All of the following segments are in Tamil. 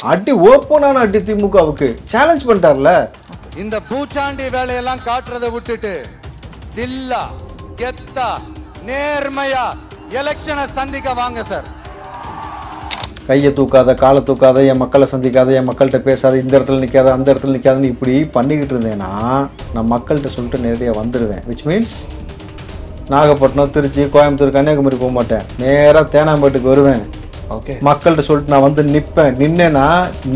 அடி ஓப்பனான அடி திமுகவுக்கு சேலஞ்ச் பண்ணிட்டார்ல. இந்த பூச்சாண்டி வேலையெல்லாம் காட்டுறதை விட்டுட்டு தில்லா கெத்தா நேர்மையா எலெக்ஷனை சந்திக்க வாங்க சார். கையை தூக்காத, காலை தூக்காத, என் மக்களை சந்திக்காத, என் மக்கள்கிட்ட பேசாத, இந்த இடத்துல நிற்காத, அந்த இடத்துல நிற்காதுன்னு இப்படி பண்ணிக்கிட்டு இருந்தேன்னா நான் மக்கள்கிட்ட சொல்லிட்டு நேரடியாக வந்துடுவேன். விச் மீன்ஸ் நாகப்பட்டினம், திருச்சி, கோயம்புத்தூர், கன்னியாகுமரி போக மாட்டேன், நேராக தேனாம்பேட்டுக்கு வருவேன். ஓகே, மக்கள்கிட்ட சொல்லிட்டு நான் வந்து நிற்பேன். நின்னேன்னா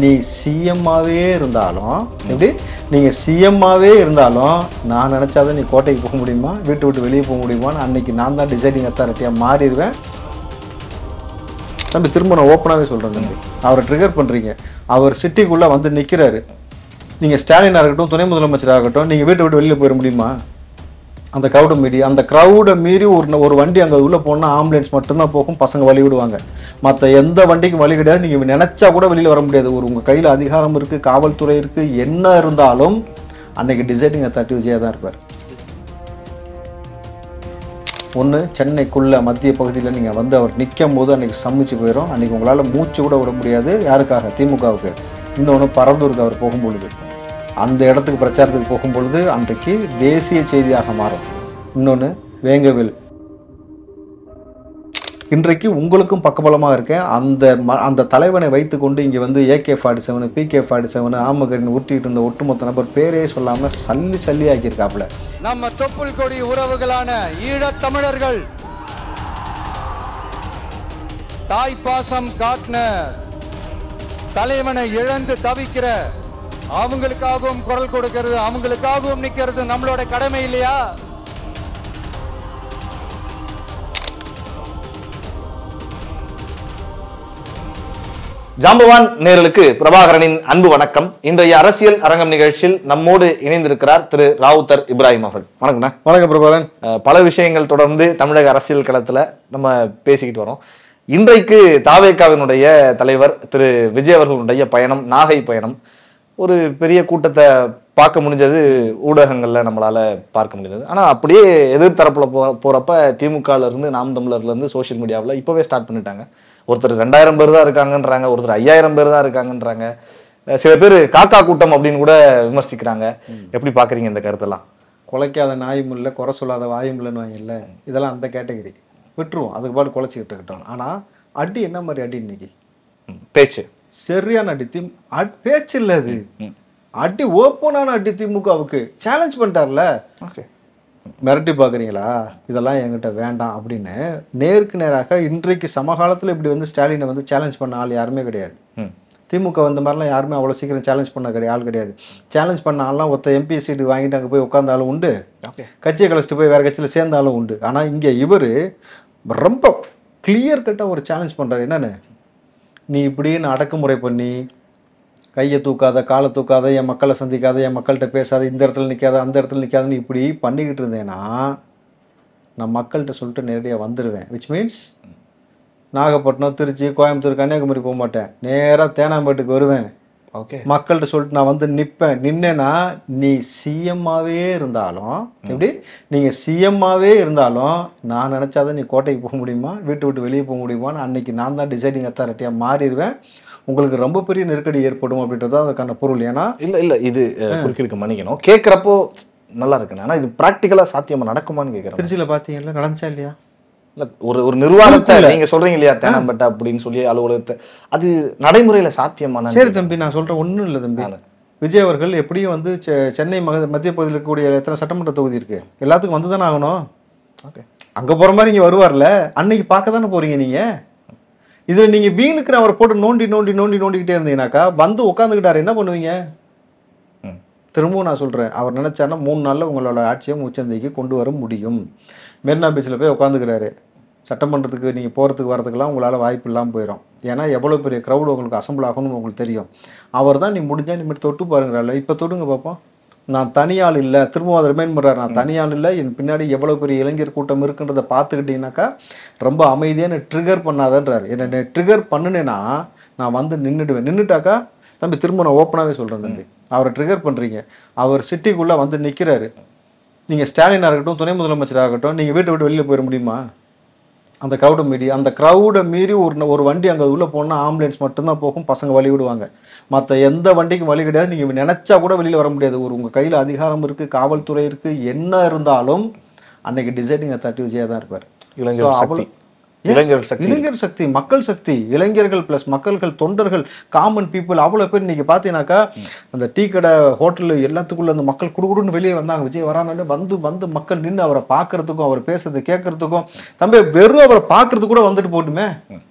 நீ சிஎம்மாவே இருந்தாலும், எப்படி நீங்கள் சிஎம்மாவே இருந்தாலும் நான் நினச்சாதான் நீ கோட்டைக்கு போக முடியுமா, வீட்டு விட்டு வெளியே போக முடியுமான்னு அன்னைக்கு நான் தான் டிசைடிங் அத்தாரிட்டியாக மாறிடுவேன். தம்பி திரும்ப நான் ஓப்பனாகவே சொல்கிறேன் தம்பி, அவரை ட்ரிகர் பண்ணுறீங்க. அவர் சிட்டிக்குள்ளே வந்து நிற்கிறாரு. நீங்கள் ஸ்டாலினாக இருக்கட்டும், துணை முதலமைச்சராக இருக்கட்டும், நீங்கள் வீட்டை விட்டு வெளியில் போயிட முடியுமா? அந்த க்ரௌடை மீறி, அந்த க்ரௌடை மீறி ஒரு வண்டி அங்கே உள்ளே போனால் ஆம்புலன்ஸ் மட்டும்தான் போகும், பசங்க வழி விடுவாங்க. மற்ற எந்த வண்டிக்கும் வழி கிடையாது. நீங்கள் நினச்சா கூட வெளியில் வர முடியாது. உங்கள் கையில் அதிகாரம் இருக்குது, காவல்துறை இருக்குது, என்ன இருந்தாலும் அன்றைக்கி டிசைடிங் அத்தாரிட்டி விஜயா தான் இருப்பார். ஒன்று சென்னைக்குள்ளே மத்திய பகுதியில் நீங்கள் வந்து அவர் நிற்கும் போது அன்றைக்கி சம்மிச்சு போயிடும். அன்றைக்கி உங்களால் மூச்சு கூட விட முடியாது. யாருக்காக? திமுகவுக்கு. இன்னொன்று பரந்தூருக்கு அவர் போகும்பொழுது, அந்த இடத்துக்கு பிரச்சாரத்துக்கு போகும்பொழுது அன்றைக்கு தேசிய செய்தியாக மாறும். இன்னொன்று வேங்கவேல். இன்றைக்கு உங்களுக்கும் பக்கபலமாக இருக்கேன். அந்த தலைவனை வைத்துக்கொண்டு இங்கே வந்து AK-47, PK-47 ஆமகரின் ஊட்டிட்டு இருந்த ஒட்டுமொத்த நபர் பேரே சொல்லாமல் சல்லி ஆக்கியிருக்காப்புல. நம்ம தொப்புள் கொடி உறவுகளான ஈழத் தமிழர்கள் தாய் பாசம் காட்டின தலைவனை இழந்து தவிக்கிற அவங்களுக்காகவும் குரல் கொடுக்கிறது, அவங்களுக்காகவும் நிக்கிறது நம்மளோட கடமை இல்லையா? ஜாம்பவான் நேயர்களுக்கு பிரபாகரனின் அன்பு வணக்கம். இன்றைய அரசியல் அரங்கம் நிகழ்ச்சியில் நம்மோடு இணைந்திருக்கிறார் திரு ராவுத்தர் இப்ராஹிம் அவர்கள். வணக்கம்ண்ணா. வணக்கம் பிரபாகரன். பல விஷயங்கள் தொடர்ந்து தமிழக அரசியல் களத்துல நம்ம பேசிக்கிட்டு வரோம். இன்றைக்கு தாவேகாவினுடைய தலைவர் திரு விஜய் அவர்களுடைய பயணம், நாகை பயணம், ஒரு பெரிய கூட்டத்தை பார்க்க முடிஞ்சது, ஊடகங்கள்ல நம்மளால பார்க்க முடிஞ்சது. ஆனா அப்படியே எதிர்த்தரப்புல போறப்ப திமுகல இருந்து, நாம் தமிழர்ல இருந்து, சோசியல் மீடியாவில் இப்பவே ஸ்டார்ட் பண்ணிட்டாங்க. ஒருத்தர் 2000 பேர் தான் இருக்காங்கன்றாங்க, ஒருத்தர் 5000 பேர் தான் இருக்காங்கன்றாங்க, சில பேர் காக்கா கூட்டம் அப்படின்னு கூட விமர்சிக்கிறாங்க. எப்படி பாக்குறீங்க இந்த கருத்தெல்லாம்? குலைக்காத நாயும் இல்லை, குறை சொல்லாத வாயும் இல்லைன்னு வாங்கல, இதெல்லாம் அந்த கேட்டகரி விட்டுருவோம். அதுக்கு பாடு குலைச்சிக்கிட்டு இருக்கட்டும். ஆனால் அடி என்ன மாதிரி அடி? இன்னைக்கு பேச்சு சரியான அடி. பேச்சு இல்லை, அது அடி ஓப்பனான அடி. திமுகவுக்கு சேலஞ்ச் பண்ணிட்டார்ல. ஓகே, மிரட்டி பார்க்குறீங்களா, இதெல்லாம் என்கிட்ட வேண்டாம் அப்படின்னு நேருக்கு நேராக. இன்றைக்கு சமகாலத்தில் இப்படி வந்து ஸ்டாலினை வந்து சேலஞ்ச் பண்ண ஆள் யாருமே கிடையாது. திமுக வந்த மாதிரிலாம் யாருமே அவ்வளோ சீக்கிரம் சேலஞ்ச் பண்ண ஆள் கிடையாது. சேலஞ்ச் பண்ண ஆள்லாம் ஒருத்த MP சீட்டு வாங்கிட்டு அங்கே போய் உட்காந்தாலும் உண்டு, கட்சியை கழிச்சிட்டு போய் வேறு கட்சியில் சேர்ந்தாலும் உண்டு. ஆனால் இங்கே இவர் ரொம்ப கிளியர் கட்டாக ஒரு சேலஞ்ச் பண்ணுறாரு. என்னென்னு, நீ இப்படின்னு அடக்குமுறை பண்ணி கையை தூக்காத, காலை தூக்காத, என் மக்களை சந்திக்காத, என் மக்கள்கிட்ட பேசாத, இந்த இடத்துல நிற்காத, அந்த இடத்துல நிற்காதுன்னு இப்படி பண்ணிக்கிட்டு இருந்தேன்னா நான் மக்கள்கிட்ட சொல்லிட்டு நேரடியாக வந்துடுவேன். விச் மீன்ஸ் நாகப்பட்டினம், திருச்சி, கோயம்புத்தூர், கன்னியாகுமரி போக மாட்டேன், நேராக தேனாம்பேட்டுக்கு வருவேன். ஓகே, மக்கள்கிட்ட சொல்லிட்டு நான் வந்து நிற்பேன். நின்னேன்னா நீ சிஎம்மாவே இருந்தாலும், எப்படி நீங்கள் சிஎம்மாவே இருந்தாலும் நான் நினச்சாதான் நீ கோட்டைக்கு போக முடியுமா, வீட்டு விட்டு வெளியே போக முடியுமான்னு அன்னைக்கு நான் தான் டிசைடிங் அத்தாரிட்டியாக மாறிடுவேன். உங்களுக்கு ரொம்ப பெரிய நெருக்கடி ஏற்படும் அப்படின்றது அதுக்கான பொருள். ஏன்னா இல்ல இது குறுக்கிடுக்க மன்னிக்கணும், கேட்குறப்போ நல்லா இருக்குண்ணா. ஆனால் இது ப்ராக்டிக்கலாக சாத்தியமா நடக்குமான்னு கேட்குறேன். திருச்சியில் பார்த்தீங்களா, நடந்துச்சா இல்லையா? இல்லை, ஒரு நிர்வாகத்தை நீங்கள் சொல்கிறீங்க இல்லையா, தேனாம்பேட்டை அப்படின்னு சொல்லி அலுவலகத்தை, அது நடைமுறையில் சாத்தியமான? சரி தம்பி, நான் சொல்கிறேன், ஒன்றும் இல்லை தம்பி. விஜய் அவர்கள் எப்படியும் வந்து சென்னை மத்திய பகுதியில் இருக்கக்கூடிய எத்தனை சட்டமன்ற தொகுதி இருக்கு, எல்லாத்துக்கும் வந்து தானே ஆகணும். ஓகே, அங்கே போகிற மாதிரி இங்கே வருவார்ல, அன்னைக்கு பார்க்க தானே போகிறீங்க நீங்கள். இதில் நீங்கள் வீணுக்கு அவரை போட்டு நோண்டிக்கிட்டே இருந்தீங்கன்னாக்கா வந்து உட்காந்துக்கிட்டாரு, என்ன பண்ணுவீங்க? திரும்பவும் நான் சொல்கிறேன், அவர் நினச்சாருன்னா 3 நாளில் உங்களோட ஆட்சியை உச்சந்தைக்கு கொண்டு வர முடியும். மெரினா பீச்சில் போய் உட்காந்துக்கிறாரு. சட்டமன்றத்துக்கு நீங்கள் போகிறதுக்கு வரதுக்கெல்லாம் உங்களால் வாய்ப்பு இல்லாமல் போயிடும். ஏன்னா எவ்வளோ பெரிய க்ரௌடு உங்களுக்கு அசம்பிள் ஆகணும்னு உங்களுக்கு தெரியும். அவர் தான் நீ முடிஞ்சால் நீ மட்டும் தொட்டு பாருங்கிறாள். இப்போ தொடுங்க பார்ப்போம். நான் தனியாள் இல்லை, திரும்பவும் அதை ரிமைண்ட் பண்ணுறாரு, நான் தனியாள் இல்லை, என் பின்னாடி எவ்வளோ பெரிய இளைஞர் கூட்டம் இருக்குன்றதை பார்த்துக்கிட்டிங்கனாக்கா ரொம்ப அமைதியாக ட்ரிகர் பண்ணாதன்றார். என்னை ட்ரிகர் பண்ணுனேன்னா நான் வந்து நின்றுட்டாக்கா தம்பி திரும்ப நான் ஓப்பனாகவே சொல்கிறேன் தம்பி, அவரை ட்ரிகர் பண்ணுறீங்க. அவர் சிட்டிக்குள்ளே வந்து நிற்கிறாரு. நீங்கள் ஸ்டாலினாக இருக்கட்டும், துணை முதலமைச்சராக இருக்கட்டும், நீங்கள் வீட்டை விட்டு வெளியில் போயிட முடியுமா? அந்த க்ரௌடை மீறி ஒரு வண்டி அங்கே உள்ளே போனால் ஆம்புலன்ஸ் மட்டும்தான் போகும், பசங்க வழி விடுவாங்க. மற்ற எந்த வண்டிக்கும் வழி கிடையாது. நீங்கள் நினச்சா கூட வெளியில் வர முடியாது. உங்கள் கையில் அதிகாரம் இருக்குது, காவல்துறை இருக்குது, என்ன இருந்தாலும் அன்னைக்கு டிசைடிங் அத்தாரிட்டி விஜயா தான் இருப்பார். இளைஞர் சக்தி, மக்கள் சக்தி, இளைஞர்கள் பிளஸ் மக்கள்கள், தொண்டர்கள், காமன் பீப்புள், அவ்வளோ பேர். இன்னைக்கு பார்த்தீங்கன்னாக்கா அந்த டீ கடை ஹோட்டலு எல்லாத்துக்குள்ள அந்த மக்கள் குடுகுடுன்னு வெளியே வந்தாங்க. விஜய் வரானு வந்து மக்கள் நின்று அவரை பார்க்கறதுக்கும் அவர் பேசுறது கேட்கறதுக்கும், தம்பி வெறும் அவரை பார்க்கறது கூட வந்துட்டு போட்டுமே.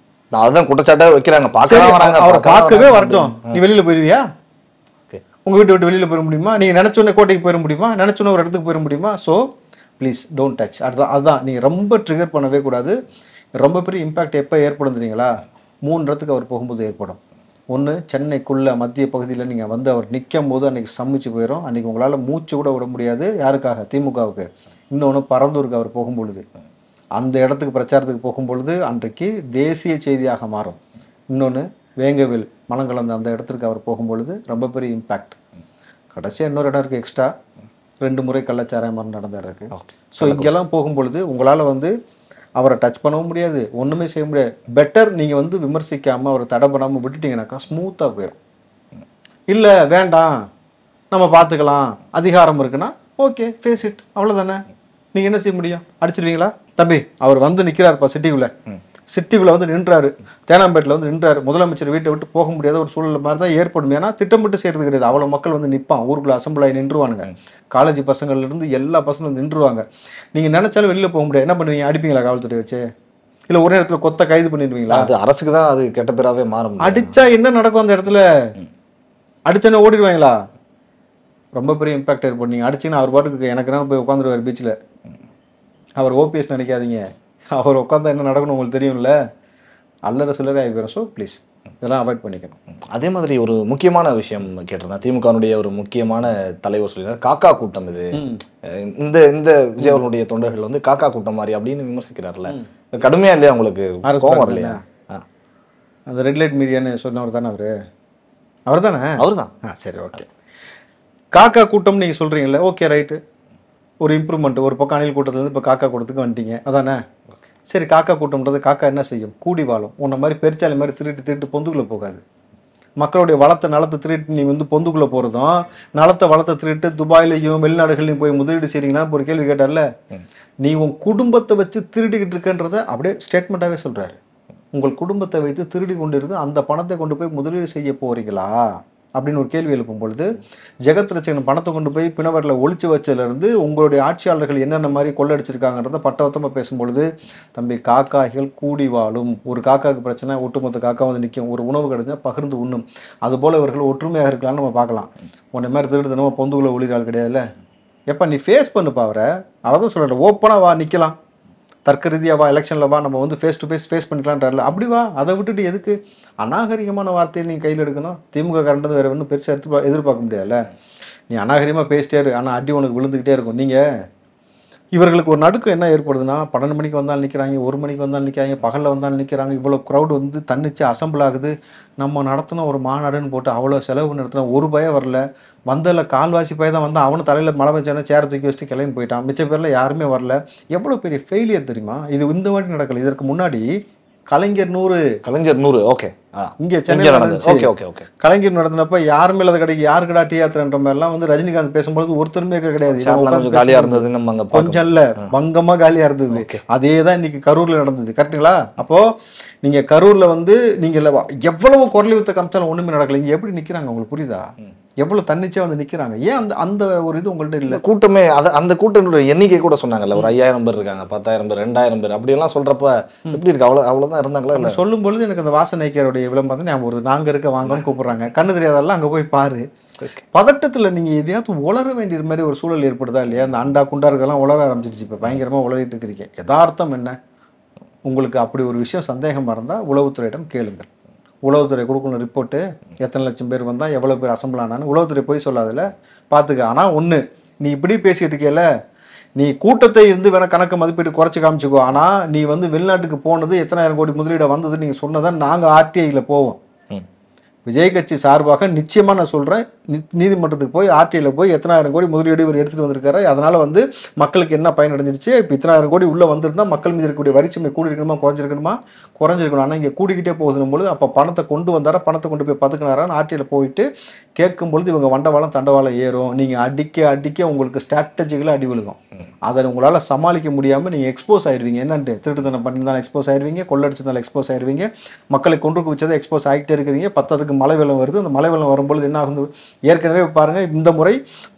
அதுதான் குற்றச்சாட்டை வைக்கிறாங்க. அவரை பார்க்கவே வரட்டும். நீ வெளியில போயிருவியா? உங்க வீட்டை விட்டு வெளியில போயிட முடியுமா? நீங்க நினைச்சோன்னே கோட்டைக்கு போயிட முடியுமா? நினைச்சோன்னே ஒரு இடத்துக்கு போயிட முடியுமா? So please don't touch. அதுதான் நீங்க ரொம்ப ட்ரிகர் பண்ணவே கூடாது. ரொம்ப பெரிய இம்பாக்ட் எப்போ ஏற்படும் தெரியுங்களா? 3 இடத்துக்கு அவர் போகும்போது ஏற்படும். ஒன்று, சென்னைக்குள்ள மத்திய பகுதியில் நீங்கள் வந்து அவர் நிற்கும் போது அன்றைக்கி சம்மிச்சு போயிடும். அன்றைக்கி உங்களால் மூச்சு கூட விட முடியாது. யாருக்காக? திமுகவுக்கு. இன்னொன்று, பரந்தூருக்கு அவர் போகும்பொழுது, அந்த இடத்துக்கு பிரச்சாரத்துக்கு போகும்பொழுது அன்றைக்கு தேசிய செய்தியாக மாறும். இன்னொன்று, வேங்கவில் மலங்கலந்த அந்த இடத்துக்கு அவர் போகும்பொழுது ரொம்ப பெரிய இம்பேக்ட். கடைசியாக இன்னொரு இடம் இருக்குது, எக்ஸ்ட்ரா 2 முறை கள்ளச்சாராயம் மரணம் நடந்த இடம் இருக்குது. ஸோ இங்கெல்லாம் போகும்பொழுது உங்களால் வந்து அவரை டச் பண்ணவும் முடியாது, ஒன்றுமே செய்ய முடியாது. பெட்டர் நீங்கள் வந்து விமர்சிக்காமல் அவரை தடை பண்ணாமல் விட்டுட்டீங்கன்னாக்கா ஸ்மூத்தாக போயிடும். இல்லை வேண்டாம் நம்ம பார்த்துக்கலாம், அதிகாரம் இருக்குன்னா ஓகே, ஃபேஸ் இட், அவ்வளோதானே. நீங்கள் என்ன செய்ய முடியும்? அடிச்சிருவீங்களா? தம்பி அவர் வந்து நிற்கிறாருப்பா சிட்டிக்குள்ளே வந்து நின்றாரு, தேனாம்பேட்டில் வந்து நின்றாரு. முதலமைச்சர் வீட்டை விட்டு போக முடியாத ஒரு சூழல் மாதிரி தான் ஏற்படும். ஏன்னா திட்டமிட்டு செய்கிறது கிடையாது. அவ்வளோ மக்கள் வந்து நிற்பான், ஊருக்குள்ள அசம்பிள் ஆகி நின்றுவானுங்க. காலேஜ் பசங்கள்லேருந்து எல்லா பசங்களும் நின்றுவாங்க. நீங்கள் நினைச்சாலும் வெளியில் போக முடியாது. என்ன பண்ணுவீங்க? அடிப்பீங்களா காவல்துறை வச்சு? இல்லை ஒரே இடத்துல கொத்த கைது பண்ணிடுவீங்களா? அது அரசுக்கு தான் அது கெட்ட பேராகவே மாறும். அடிச்சா என்ன நடக்கும் அந்த இடத்துல? அடிச்சோன்னே ஓடிடுவாங்களா? ரொம்ப பெரிய இம்பாக்ட் ஏற்படும். நீங்கள் அடிச்சிங்கன்னா அவர் பாட்டுக்கு எனக்கு என்ன போய் உட்காந்துருவார் பீச்சில். அவர் ஓபிஎஸ் நினைக்காதீங்க, அவர் உட்காந்தா என்ன நடக்கணும் உங்களுக்கு தெரியும்ல. அல்லற சில்லறை ஆகி போயிடும். ஸோ ப்ளீஸ் இதெல்லாம் அவாய்ட் பண்ணிக்கணும். அதே மாதிரி ஒரு முக்கியமான விஷயம் கேட்டிருந்தேன். திமுகனுடைய ஒரு முக்கியமான தலைவர் சொல்லியிருந்தார், காக்கா கூட்டம் இது. இந்த இந்த விஜய் அவர்களுடைய தொண்டர்கள் வந்து காக்கா கூட்டம் மாதிரி அப்படின்னு விமர்சிக்கிறார்ல, கடுமையா இல்லையா உங்களுக்கு? கோபம் இல்லையா? அந்த ரெட் லைட் மீடியான்னு சொன்னவர் தானே அவர் தானே? அவர் தான். சரி, ஓகே. காக்கா கூட்டம் நீங்கள் சொல்கிறீங்களே, ஓகே ரைட்டு, ஒரு இம்ப்ரூவ்மெண்ட். ஒரு பக்கம் அணில் கூட்டத்துலேருந்து இப்போ காக்கா கூட்டத்துக்கு வந்துட்டீங்க, அதானே? சரி, காக்கா கூட்டம்ன்றது காக்கா என்ன செய்யும்? கூடி வாழும். உன்ன மாதிரி பெருச்சாலி மாதிரி திருட்டு பொந்துக்குள்ளே போகாது. மக்களுடைய நலத்தை திருட்டு நீ வந்து பொந்துக்குள்ளே போகிறதும், வளத்தை திருட்டு துபாயிலையும் வெளிநாடுகளையும் போய் முதலீடு செய்கிறீங்கன்னா ஒரு கேள்வி கேட்டார்ல, நீ உன் குடும்பத்தை வச்சு திருடிக்கிட்டு இருக்கன்றதை அப்படியே ஸ்டேட்மெண்ட்டாகவே சொல்கிறாரு. உங்கள் குடும்பத்தை வைத்து திருடி கொண்டு இருக்கு, அந்த பணத்தை கொண்டு போய் முதலீடு செய்ய போகிறீங்களா அப்படின்னு ஒரு கேள்வி எழுப்பும் பொழுது, ஜெகத் ரட்சகன் பணத்தை கொண்டு போய் பிணவரில் ஒழிச்சு வச்சதுலேருந்து உங்களுடைய ஆட்சியாளர்கள் என்னென்ன மாதிரி கொள்ளடிச்சிருக்காங்கன்றத பட்டவத்தமாக பேசும்பொழுது, தம்பி காக்காய்கள் கூடி வாழும். ஒரு காக்காவுக்கு பிரச்சனை, ஒட்டுமொத்த காக்கா வந்து நிற்கும். ஒரு உணவு கிடைச்சா பகிர்ந்து உண்ணும். அதுபோல் இவர்கள் ஒற்றுமையாக இருக்கலாம்னு நம்ம பார்க்கலாம். உன்னை மாதிரி திருடு தினமும் பொந்துக்குள்ளே ஒளிரால் கிடையாதுல்ல. எப்போ நீ ஃபேஸ் பண்ணுப்பா அவரை. அவள் தான் சொல்கிறேன், ஓப்பனாக வா, நிற்கலாம், தர்க்க ரீதியாக வா, எலெக்ஷனில் வா, நம்ம வந்து ஃபேஸ் டு ஃபேஸ் பண்ணிக்கலான்றாருல, அப்படி வா. அதை விட்டுட்டு எதுக்கு அநாகரிகமான வார்த்தையை நீங்கள் கையில் எடுக்கணும்? திமுக கரண்டது வேறு ஒன்றும் பெருசாக எதிர்பார்க்க முடியாதுல்ல. நீ அநாகரிகமாக பேசிட்டே இரு, ஆனால் அடி உனக்கு விழுந்துக்கிட்டே இருக்கும். நீங்கள் இவர்களுக்கு ஒரு நடுக்கம் என்ன ஏற்படுதுன்னா, 12 மணிக்கு வந்தாலும் நிற்கிறாங்க, 1 மணிக்கு வந்தாலும் நிற்கிறாங்க, பகலில் வந்தாலும் நிற்கிறாங்க. இவ்வளோ க்ரௌடு வந்து தன்னிச்சு அசம்பிள் ஆகுது. நம்ம நடத்தின ஒரு மாநாடுன்னு போட்டு அவ்வளோ செலவு நடத்தினா ஒரு பயம் வரல. வந்ததில் கால்வாசி பய தான் வந்தால் அவனும் தலையில் மழை வச்சானே சேரை தூக்கி வச்சுட்டு கிளம்பி போயிட்டான். மிச்ச பேரில் யாருமே வரல. எவ்வளோ பெரிய ஃபெயிலியர் தெரியுமா? இது இந்த வாட்டி நடக்கல. இதற்கு முன்னாடி கலைஞர் 100 ஓகே இங்கே சென்னையில் ஓகே ஓகே ஓகே கலைஞர் நடத்தினப்ப யாருமே இல்லாத கடைக்கு யாருக்கடா டீ யாத்திரன்ற மாதிரிலாம் வந்து ரஜினிகாந்த் பேசும்போது ஒருத்தருமே கிடையாது. காலியா இருந்தது, கொஞ்சம் இல்ல பங்கமா காலியா இருந்தது. அதே தான் இன்னைக்கு கரூர்ல நடந்தது. கரெக்டுங்களா? அப்போ நீங்க கரூர்ல வந்து நீங்க எவ்வளவு குரல் வித்த காமிச்சாலும் ஒண்ணுமே நடக்கல. இங்க எப்படி நிக்கிறாங்க உங்களுக்கு புரியுதா? எவ்வளவு தன்னிச்சா வந்து நிக்கிறாங்க. ஏன் அந்த அந்த ஒரு இது உங்கள்ட்ட இல்ல? கூட்டமே அந்த கூட்டத்தோட எண்ணிக்கை கூட சொன்னாங்கல்ல, ஒரு 5000 பேர் இருக்காங்க, 10,000 பேர், 2000 பேர் அப்படி எல்லாம் சொல்றப்ப எப்படி இருக்கு? அவ்வளவுதான் இருந்தாங்களா? இல்ல சொல்லும் பொழுது எனக்கு அந்த வாசனைக்கருடைய விளம்பரம் ஞாபகம் வருது. நாங்க இருக்க வாங்கன்னு கூப்பிடுறாங்க. கண்ணு தெரியாதெல்லாம் அங்க போய் பாரு. பதட்டத்துல நீங்க எதையாவது உளர வேண்டிய மாதிரி ஒரு சூழல் ஏற்படுதா இல்லையா? அந்த அண்டா குண்டா இருக்கெல்லாம் உளர ஆரம்பிச்சிருச்சு. இப்ப பயங்கரமா உளறிட்டு இருக்கிறீங்க. யதார்த்தம் என்ன? உங்களுக்கு அப்படி ஒரு விஷயம் சந்தேகமா இருந்தா உளவுத்துறையிடம் கேளுங்கள். உளவுத்துறை கொடுக்கணும் ரிப்போர்ட்டு, எத்தனை லட்சம் பேர் வந்தால் எவ்வளோ பேர் அசம்பிள் ஆனான்னு. உளவுத்துறை போய் சொல்லாதில்ல, பார்த்துக்க. ஆனால் ஒன்று, நீ இப்படி பேசிகிட்டு இருக்கேல, நீ கூட்டத்தை வந்து வேணா கணக்கு மதிப்பீடு குறைச்சி காமிச்சிக்கோ. ஆனால் நீ வந்து வெளிநாட்டுக்கு போனது எத்தனாயிரம் கோடி முதலீடு வந்தது நீங்கள் சொன்னதான் நாங்கள் ஆர்டிஐயில் போவோம். விஜய் கட்சி சார்பாக நிச்சயமாக நான் சொல்கிறேன், நீதிமன்றத்துக்கு போய் ஆர்டிஐல போய் எத்தனாயிரம் கோடி முதலீடு இவர் எடுத்துகிட்டு வந்திருக்காரு, அதனால் வந்து மக்களுக்கு என்ன பயன் அடைஞ்சிருச்சு, இப்போ இத்தனாயிரம் கோடி உள்ளே வந்திருந்தால் மக்கள் மீது இருக்கக்கூடிய வரிச்சுமை கூடியிருக்கணுமா குறைஞ்சிருக்கணும், ஆனால் இங்கே கூடிக்கிட்டே போகுதுன்னு பொழுது அப்போ பணத்தை கொண்டு வந்தாரா, பணத்தை கொண்டு போய் பதுக்கினாரான்னு ஆர்டிஐல போயிட்டு கேட்கும் பொழுது இவங்க வண்டவாளம் தண்டவாளம் ஏறும், நீங்கள் அடிக்க உங்களுக்கு ஸ்ட்ராட்டஜிக்கலாக அடி விழுகும். அதை உங்களால் சமாளிக்க முடியாமல் நீங்கள் எக்ஸ்போஸ் ஆயிடுவீங்க. என்னன்ட்டு திருட்டுத்தனம் பண்ணியிருந்தாலும் எக்ஸ்போஸ் ஆயிடுவீங்க, கொள்ளடிச்சிருந்தாலும் எக்ஸ்போஸ் ஆயிடுவீங்க, மக்களை கொண்டு குவிச்சதை எக்ஸ்போஸ் ஆகிட்டே இருக்கிறீங்க. பத்ததுக்கு மழை வெள்ளம் வருது. அந்த மழை வெள்ளம் வரும்பொழுது என்ன ஆகுது, ஏற்கனவே பாருங்க இந்த முறை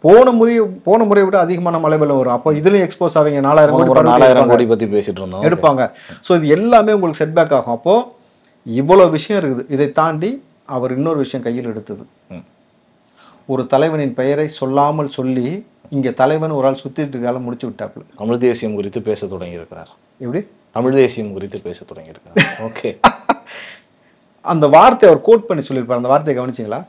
போன முறை விட அதிகமான மழை வெள்ளம் வரும். அப்போ இதுலயும் எக்ஸ்போஸ் ஆவீங்க. 4000 கோடி பத்தி பேசிட்டு இருந்தோம் எடுப்பாங்க. ஸோ இது எல்லாமே உங்களுக்கு செட்பேக் ஆகும். அப்போ இவ்வளவு விஷயம் இருக்குது. இதை தாண்டி அவர் இன்னொரு விஷயம் கையில் எடுத்தது, ஒரு தலைவனின் பெயரை சொல்லாமல் சொல்லி இங்க தலைவன் ஒரு ஆள் சுத்திட்டு இருக்கால முடிச்சு விட்டாப்புல. தமிழ் தேசியம் குறித்து பேச தொடங்கி இருக்கிறார். எப்படி தமிழ் தேசியம் குறித்து பேச தொடங்கி இருக்கிறார். ஓகே. அந்த வார்த்தை அவர் கோட் பண்ணி சொல்லியிருப்பார். அந்த வார்த்தையை கவனிச்சிங்களா?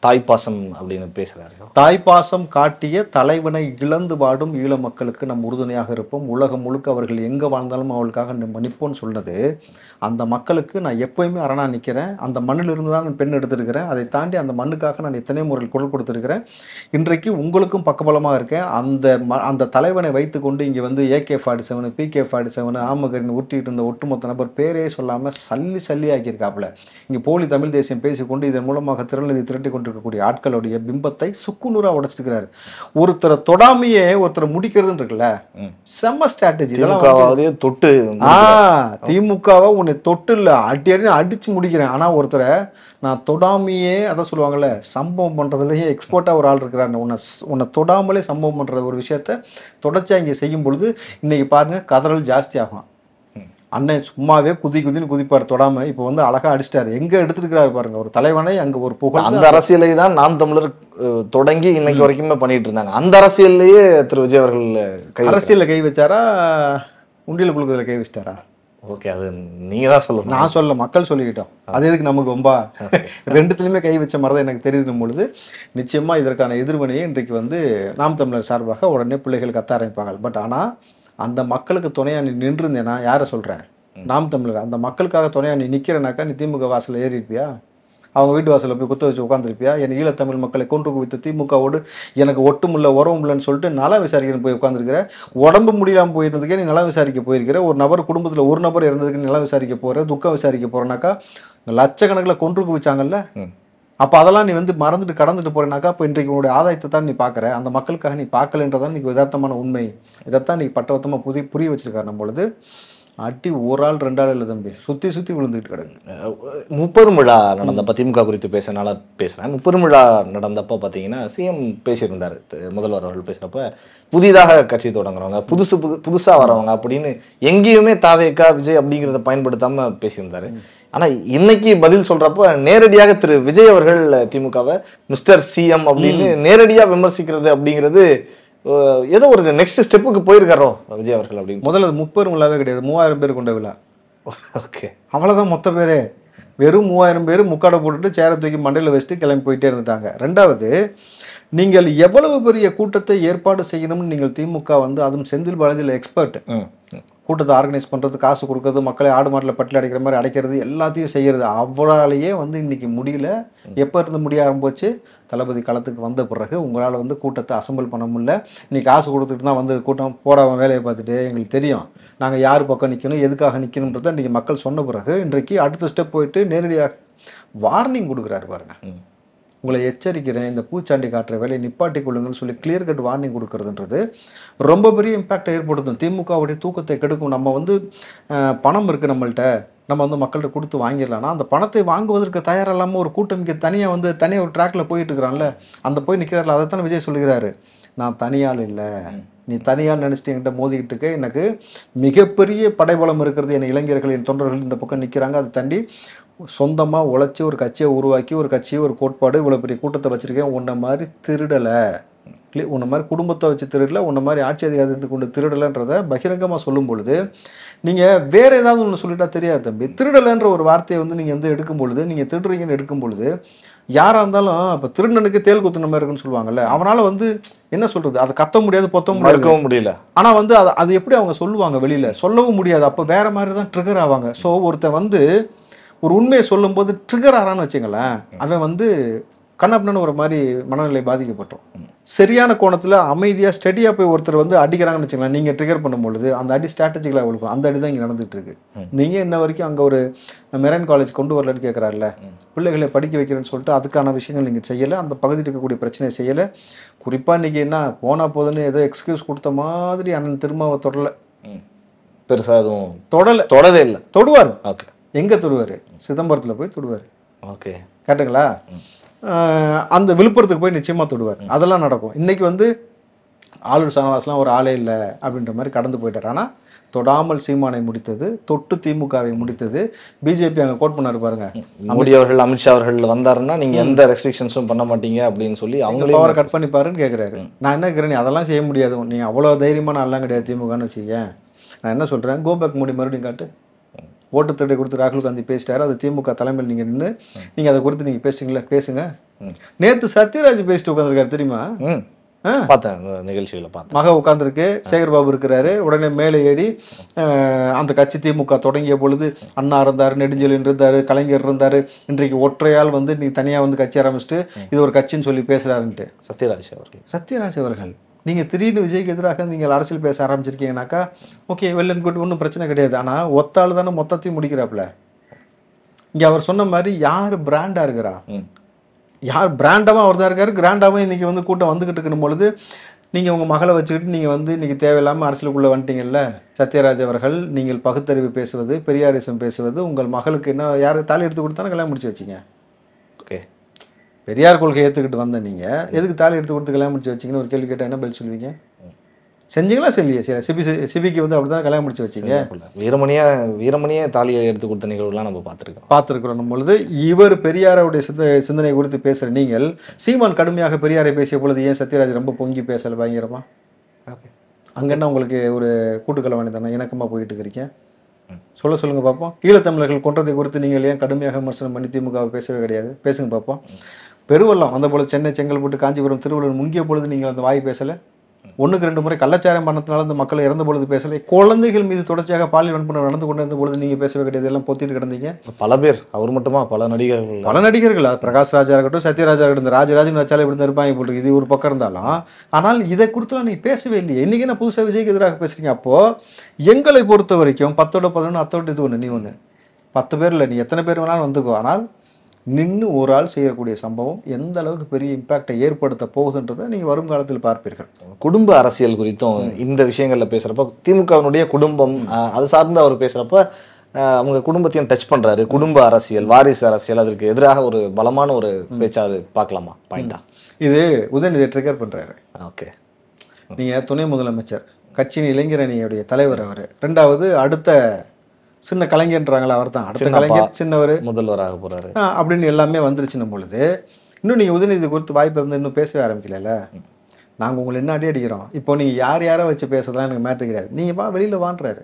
தாய்ப்பாசம் அப்படின்னு பேசுறாரு. தாய்ப்பாசம் காட்டிய தலைவனை இழந்து வாடும் ஈழ மக்களுக்கு நம் உறுதுணையாக இருப்போம், உலகம் முழுக்க அவர்கள் எங்க வாழ்ந்தாலும் அவளுக்காக மன்னிப்போன்னு சொன்னது. அந்த மக்களுக்கு நான் எப்பயுமே அரணா நிற்கிறேன். அந்த மண்ணிலிருந்து தான் நான் பெண் எடுத்திருக்கிறேன். அதை தாண்டி அந்த மண்ணுக்காக நான் எத்தனை முறையில் குரல் கொடுத்துருக்கிறேன். இன்றைக்கு உங்களுக்கும் பக்கபலமாக இருக்கேன். அந்த தலைவனை வைத்துக்கொண்டு இங்கே வந்து AK-47 PK-47 ஆமகரின் ஊட்டிட்டு இருந்த ஒட்டுமொத்த நபர் பேரே சொல்லாமல் சல்லி ஆக்கியிருக்காப்புல. இங்கே போலி தமிழ் தேசியம் பேசிக்கொண்டு இதன் மூலமாக திரள்நிதி திரட்டி கொண்டிருக்கக்கூடிய ஆட்களுடைய பிம்பத்தை சுக்குநூறா உடைச்சிருக்கிறாரு. ஒருத்தரை தொடாமையே ஒருத்தரை முடிக்கிறதுன்னு இருக்குல்ல, செம்ம ஸ்ட்ராட்டஜி. தொட்டு திமுகவை உன்னை தொட்டு இல்ல அடிச்சு முடிக்கிறேன். ஆனா ஒருத்தரை நான் தொடாமையே, அதான் சொல்லுவாங்கல்ல, சம்பவம் பண்றதுலயே எக்ஸ்போர்ட்டா ஒரு ஆள் இருக்கிறாரு. உன்னை தொடாமலே சம்பவம் பண்றது ஒரு விஷயத்த தொடர்ச்சியா இங்க செய்யும் பொழுது இன்னைக்கு பாருங்க கதறல் ஜாஸ்தி ஆகும். அண்ணன் சும்மாவே குதின்னு குதிப்பார் தொடாம. இப்போ வந்து அழகா அடிச்சிட்டாரு. எங்க எடுத்துருக்காரு பாருங்க ஒரு தலைவனை. அங்க ஒரு புகழ். அந்த அரசியலை தான் நாம் தமிழர் தொடங்கி இன்னைக்கு வரைக்குமே பண்ணிட்டு இருந்தாங்க. அந்த அரசியல்லையே திரு விஜய் அவர்கள் அரசியல்ல கை வச்சாரா, உண்டியல் குழுக்கத்துல கை வச்சிட்டாரா? ஓகே, அது நீங்க தான் சொல்லணும். நான் சொல்ல, மக்கள் சொல்லிக்கிட்டோம். அது எதுக்கு நமக்கு ரொம்ப ரெண்டுத்துலையுமே கை வச்ச மாதிரி தான் எனக்கு தெரியும் பொழுது நிச்சயமா இதற்கான எதிர்வினையை இன்றைக்கு வந்து நாம் தமிழர் சார்பாக உடனே பிள்ளைகள் கத்த ஆரம்பிப்பாங்க. பட் ஆனா அந்த மக்களுக்கு துணையா நீ நின்றுருந்தேன்னா, யாரை சொல்றேன், நாம் தமிழர், அந்த மக்களுக்காக துணையா நீ நிக்கிறனாக்கா நீ திமுக வாசல ஏறி இருப்பியா? அவங்க வீட்டு வாசலில் போய் குத்த வச்சு உட்காந்துருப்பியா? என் ஈழத்தமிழ் மக்களை கொன்று குவித்து திமுகவோடு எனக்கு ஒட்டுமில்ல உறவுமில்லன்னு சொல்லிட்டு நலம் விசாரிக்கணும் போய் உட்காந்துருக்கிற. உடம்பு முடியாமல் போயிருந்ததுக்கே நீ நலம் விசாரிக்க போயிருக்கிற. ஒரு நபர் குடும்பத்தில் ஒரு நபர் இறந்ததுக்கு நலம் விசாரிக்க போகிற, துக்கம் விசாரிக்க போகிறனாக்கா லட்சக்கணக்கில் கொன்று குவிச்சாங்கல்ல. அப்போ அதெல்லாம் நீ வந்து மறந்துட்டு கடந்துட்டு போறேனாக்கா இப்போ இன்றைக்கு உங்களுடைய ஆதாயத்தை தான் நீ பார்க்குற. அந்த மக்களுக்காக நீ பார்க்கலன்றதான் இன்னைக்கு யதார்த்தமான உண்மை. இதைத்தான் நீ பட்டவத்தமாக புரிய வச்சிருக்காரு. நம்மளது அடி ஒரு ஆள் 2 ஆள் இல்லை தம்பி, சுற்றி விழுந்துட்டு கிடக்கு. 30 விழா நடந்தப்ப திமுக குறித்து பேசுறதுனால பேசுறேன். 30 விழா நடந்தப்ப பார்த்தீங்கன்னா சிஎம் பேசியிருந்தாரு. முதல்வர் அவர்கள் பேசுறப்ப புதிதாக கட்சி தொடங்குறவங்க, புதுசா வரவங்க அப்படின்னு எங்கேயுமே தாவேகா விஜய் அப்படிங்கிறத பயன்படுத்தாம பேசியிருந்தாரு. ஆனா இன்னைக்கு பதில் சொல்றப்ப நேரடியாக திரு விஜய் அவர்கள் திமுகவை மிஸ்டர் சிஎம் அப்படின்னு நேரடியா விமர்சிக்கிறது அப்படிங்கிறது ஏதோ ஒரு நெக்ஸ்ட் ஸ்டெப்புக்கு போயிருக்காரோ விஜய் அவர்கள் அப்படின்னு. முதல்ல 30 விழாவே கிடையாது, 3000 பேர் கொண்ட விழா. ஓகே, அவ்வளவுதான் மொத்த பேரே. வெறும் 3000 பேர் முக்காடை போட்டுட்டு சேரை தூக்கி மண்டையில் வச்சுட்டு கிளம்பி போயிட்டே இருந்துட்டாங்க. ரெண்டாவது, நீங்கள் எவ்வளவு பெரிய கூட்டத்தை ஏற்பாடு செய்யணும்னு நீங்கள் திமுக வந்து, அதுவும் செந்தில் பாலாஜியில் எக்ஸ்பர்ட், கூட்டத்தை ஆர்கனைஸ் பண்ணுறது, காசு கொடுக்கறது, மக்களை ஆடு மாட்டில் பட்டில் அடைக்கிற மாதிரி அடைக்கிறது, எல்லாத்தையும் செய்கிறது. அவராலேயே வந்து இன்னைக்கு முடியல. எப்போ இருந்து முடிய ஆரம்பிச்சு, தளபதி களத்துக்கு வந்த பிறகு உங்களால் வந்து கூட்டத்தை அசம்பிள் பண்ண முடியல. இன்னைக்கு காசு கொடுத்துட்டு தான் வந்து கூட்டம் போடாமல் வேலையை பார்த்துட்டு எங்களுக்கு தெரியும் நாங்கள் யார் பக்கம் நிற்கணும், எதுக்காக நிற்கணுன்றதை இன்றைக்கி மக்கள் சொன்ன பிறகு இன்றைக்கு அடுத்த ஸ்டெப் போயிட்டு நேரடியாக வார்னிங் கொடுக்குறாரு பாருங்க. உங்களை எச்சரிக்கிறேன், இந்த பூச்சாண்டி காட்டுற வேலையை நிப்பாட்டி கொள்ளுங்கன்னு சொல்லி கிளியர் கட் வார்னிங் கொடுக்கறதுன்றது ரொம்ப பெரிய இம்பாக்டை ஏற்படுத்தும். திமுகவுடைய தூக்கத்தை கெடுக்கும். நம்ம வந்து பணம் இருக்குது நம்மள்கிட்ட, நம்ம வந்து மக்கள்கிட்ட கொடுத்து வாங்கிடலாம்னா அந்த பணத்தை வாங்குவதற்கு தயார் இல்லாமல் ஒரு கூட்டம் இங்கே தனியாக ஒரு ட்ராக்ல போயிட்டு இருக்கிறான்ல, அந்த போய் நிற்கிறாரில்ல, அதை தானே விஜய் சொல்லுகிறாரு. நான் தனியால் இல்லை, நீ தனியால் நினச்சிட்டு என்கிட்ட மோதிக்கிட்டு இருக்க, எனக்கு மிகப்பெரிய படைபலம் இருக்கிறது, என் இளைஞர்கள் என் தொண்டர்கள் இந்த பக்கம் நிற்கிறாங்க. அதை தாண்டி சொந்தமாக உழைச்சி ஒரு கட்சியை உருவாக்கி ஒரு கட்சியை ஒரு கோட்பாடு இவ்வளோ பெரிய கூட்டத்தை வச்சுருக்கேன். உன்னை மாதிரி திருடலை, உன்னை மாதிரி குடும்பத்தை வச்சு திருடலை, உன்னை மாதிரி ஆட்சி அதிகாரத்தை கொண்டு திருடலைன்றதை பகிரங்கமாக சொல்லும் பொழுது நீங்கள் வேறு ஏதாவது ஒன்று சொல்லிட்டா தெரியாது தம்பி. திருடலைன்ற ஒரு வார்த்தையை வந்து நீங்கள் வந்து எடுக்கும் பொழுது, நீங்கள் திருடுறீங்கன்னு எடுக்கும் பொழுது யாராக இருந்தாலும் இப்போ திருடனுக்கு தேல் குத்துன மாதிரி இருக்குன்னு சொல்லுவாங்கல்ல, அவனால் வந்து என்ன சொல்கிறது, அதை கத்த முடியாது, பொத்த முடியல. ஆனால் வந்து அது எப்படி அவங்க சொல்லுவாங்க, வெளியில் சொல்லவும் முடியாது. அப்போ வேறு மாதிரி தான் ட்ரிகர் ஆவாங்க. ஸோ ஒருத்தன் வந்து ஒரு உண்மையை சொல்லும்போது ட்ரிகர் ஆறான்னு வச்சுங்களேன், அவன் வந்து கண்ணப்பன்னு ஒரு மாதிரி மனநிலை பாதிக்கப்பட்டோம். சரியான கோணத்தில் அமைதியாக ஸ்டெடியாக போய் ஒருத்தர் வந்து அடிக்கிறாங்கன்னு வச்சுக்கலாம், நீங்கள் ட்ரிகர் பண்ணும்பொழுது அந்த அடி ஸ்ட்ராட்டஜிக்கலாக இருக்கும். அந்த அடி தான் இங்கே நடந்துகிட்டு இருக்கு. நீங்கள் இன்ன வரைக்கும் அங்கே ஒரு மெரைன் காலேஜ் கொண்டு வரலன்னு கேட்குறாருல, பிள்ளைகளை படிக்க வைக்கிறேன்னு சொல்லிட்டு அதுக்கான விஷயங்கள் நீங்கள் செய்யலை, அந்த பகுதியில் இருக்கக்கூடிய பிரச்சனையை செய்யலை. குறிப்பாக இன்றைக்கி என்ன போனால் போதுன்னு ஏதோ எக்ஸ்கியூஸ் கொடுத்த மாதிரி அண்ணன் திருமாவை தொடலை, பெருசாக எதுவும் தொடவே இல்லை. தொடுவார். ஓகே, எங்கே தொடுவார்? சிதம்பரத்தில் போய் தொடுவார். ஓகே, கரெக்டுங்களா? அந்த விழுப்புரத்துக்கு போய் நிச்சயமாக தொடுவார். அதெல்லாம் நடக்கும். இன்னைக்கு வந்து ஆளூர் சனவாசலாம் ஒரு ஆளே இல்லை அப்படின்ற மாதிரி கடந்து போயிட்டார். ஆனால் தொடாமல் சீமானை முடித்தது, தொட்டு திமுகவை முடித்தது பிஜேபி. அங்கே கோட் பண்ணாரு பாருங்க, மோடி அவர்கள் அமித்ஷா அவர்கள் வந்தாருன்னா நீங்க எந்த ரெஸ்ட்ரிக்ஷன்ஸும் பண்ண மாட்டீங்க அப்படின்னு சொல்லி அவங்களே பவரை கட் பண்ணி பாருன்னு கேட்குறாரு. நான் என்ன கேட்குறேன், அதெல்லாம் செய்ய முடியாது, நீ அவ்வளோ தைரியமான எல்லாம் கிடையாது திமுகன்னு வச்சுக்க. நான் என்ன சொல்கிறேன், கோபேக் மோடி மறுபடியும் காட்டு. ஓட்டு தடை கொடுத்து ராகுல் காந்தி பேசிட்டாரு, அது திமுக தலைமையில் நீங்கள் நின்று நீங்கள் அதை கொடுத்து நீங்கள் பேசுங்களா, பேசுங்க. நேற்று சத்யராஜ் பேசிட்டு உட்காந்துருக்காரு தெரியுமா? பார்த்தேன், நிகழ்ச்சிகளை பார்த்தேன். மக உட்காந்துருக்கு, சேகர்பாபு இருக்கிறாரு, உடனே மேலே ஏறி அந்த கட்சி திமுக தொடங்கிய பொழுது அண்ணா இருந்தார், நெடுஞ்செழியன் இருந்தார், கலைஞர் இருந்தார், இன்றைக்கு ஒற்றையால் வந்து நீ தனியாக வந்து கட்சி ஆரம்பிச்சுட்டு இது ஒரு கட்சின்னு சொல்லி பேசுகிறாருன்ட்டு சத்யராஜ் அவர்கள். நீங்கள் திடீர்னு விஜய்க்கு எதிராக நீங்கள் அரசியல் பேச ஆரம்பிச்சிருக்கீங்கன்னாக்கா ஓகே, வெல் அண்ட் குட், ஒன்றும் பிரச்சனை கிடையாது. ஆனால் ஒத்தாள் தானே மொத்தத்தையும் முடிக்கிறாப்புல. இங்கே அவர் சொன்ன மாதிரி யார் பிராண்டாக இருக்கிறா, யார் பிராண்டாகவும் அவர் தான் இருக்காரு, கிராண்டாகவும் இன்றைக்கி வந்து கூட்டம் வந்துக்கிட்டு இருக்கணும் பொழுது நீங்கள் உங்கள் மகளை வச்சுக்கிட்டு நீங்கள் வந்து இன்றைக்கி தேவையில்லாமல் அரசியலுக்குள்ளே வந்துட்டீங்கல்ல. சத்யராஜ் அவர்கள், நீங்கள் பகுத்தறிவு பேசுவது, பெரியாரிசம் பேசுவது, உங்கள் மகளுக்கு என்ன யார் தாலி எடுத்து கொடுத்தானே கல்யாணம் முடிச்சு வச்சிங்க. ஓகே, பெரியார் கொள்கை ஏற்றுக்கிட்டு வந்த நீங்கள் எதுக்கு தாலி எடுத்து கொடுத்து கல்யாணம் முடிச்சு வச்சிங்கன்னு ஒரு கேள்வி கேட்டால் என்ன பதில் சொல்லுவீங்க? செஞ்சீங்களா செல்லியே? சரி, சிபிக்கு வந்து அப்படி தான் கல்யாணம் முடிச்சு வச்சிங்க. வீரமணியே தாலியை எடுத்து கொடுத்த நிகழ்வுலாம் நம்ம பார்த்துருக்கிறோம் பொழுது இவர் பெரியாரோடைய சிந்தனை குறித்து பேசுகிற நீங்கள், சீமான் கடுமையாக பெரியாரை பேசிய பொழுது ஏன் சத்யராஜ் ரொம்ப பொங்கி பேசலை பயங்கரமா? ஓகே, அங்கே என்ன உங்களுக்கு ஒரு கூட்டுக்கலவாணி தானே இணக்கமாக போயிட்டு இருக்கிறீங்க? சொல்லுங்க பார்ப்போம். ஈழத்தமிழர்கள் கொன்றதை குறித்து நீங்கள் ஏன் கடுமையாக விமர்சனம் பண்ணி திமுகவை பேசவே கிடையாது? பேசுங்க பார்ப்போம். பெருவெள்ளம் அந்த பொழுது சென்னை, செங்கல்பட்டு, காஞ்சிபுரம், திருவள்ளூர் முங்கிய பொழுது நீங்கள் அந்த வாய் பேசலை. 1க்கு 2 முறை கள்ளச்சாரம் பண்ணத்தினால அந்த மக்கள் இறந்த பொழுது பேசலை. குழந்தைகள் மீது தொடர்ச்சியாக பாலியல் வன்புணர்வு நடந்து கொண்டிருந்த பொழுது நீங்கள் பேசவே கிடையாது. எல்லாம் பொத்திட்டு கிடந்தீங்க. பல பேர், அவர் மட்டுமா, பல நடிகர்கள், பிரகாஷ் ராஜா இருக்கட்டும், சத்யராஜா இருக்கட்டும், ராஜராஜன் வச்சாலே இப்படி இருப்பாங்க போட்டு இது ஒரு பக்கம் இருந்தாலும், ஆனால் இதை குறித்துலாம் நீ பேசவே இல்லையே. இன்னைக்கு என்ன புதுசாக விஜய்க்கு எதிராக பேசுறீங்க? அப்போ எங்களை பொறுத்த வரைக்கும் 10ஓட 11 அத்தோடு இது ஒன்று, நீ ஒன்று 10 பேர் இல்லை, நீ எத்தனை பேர் வேணாலும் வந்துக்கோ. ஆனால் நின்று ஒரு ஆள் செய்யக்கூடிய சம்பவம் எந்த அளவுக்கு பெரிய இம்பாக்டை ஏற்படுத்த போகுதுன்றதை நீங்கள் வரும் காலத்தில் பார்ப்பீர்கள். குடும்ப அரசியல் குறித்தும் இந்த விஷயங்கள்ல பேசுறப்ப, திமுகவினுடைய குடும்பம் அது சார்ந்து அவர் பேசுறப்ப அவங்க குடும்பத்தையும் டச் பண்றாரு. குடும்ப அரசியல், வாரிசு அரசியல், அதற்கு எதிராக ஒரு பலமான ஒரு பேச்சா அது பார்க்கலாமா? பாயிண்டா இது உதயநிதி ட்ரிகர் பண்றாரு. ஓகே, நீங்க துணை முதலமைச்சர், கட்சியின் இளைஞர் அணியுடைய தலைவர் அவர், 2வது அடுத்த சின்ன கலைஞர்ன்றாங்களா, அவர் தான் அடுத்த கலைஞர், சின்னவர் முதல்வராக போறாரு அப்படின்னு எல்லாமே வந்துருச்சுன்னும் பொழுது இன்னும் நீங்கள் உதயநிதி குறித்து வாய்ப்பு இருந்து இன்னும் பேசவே ஆரம்பிக்கல. நாங்கள் உங்களை என்ன அடிக்கிறோம், இப்போ நீங்கள் யாரை வச்சு பேசுறதுலாம் எனக்கு மேட்ரு கிடையாது, நீங்கள் வெளியில் வாங்குறாரு.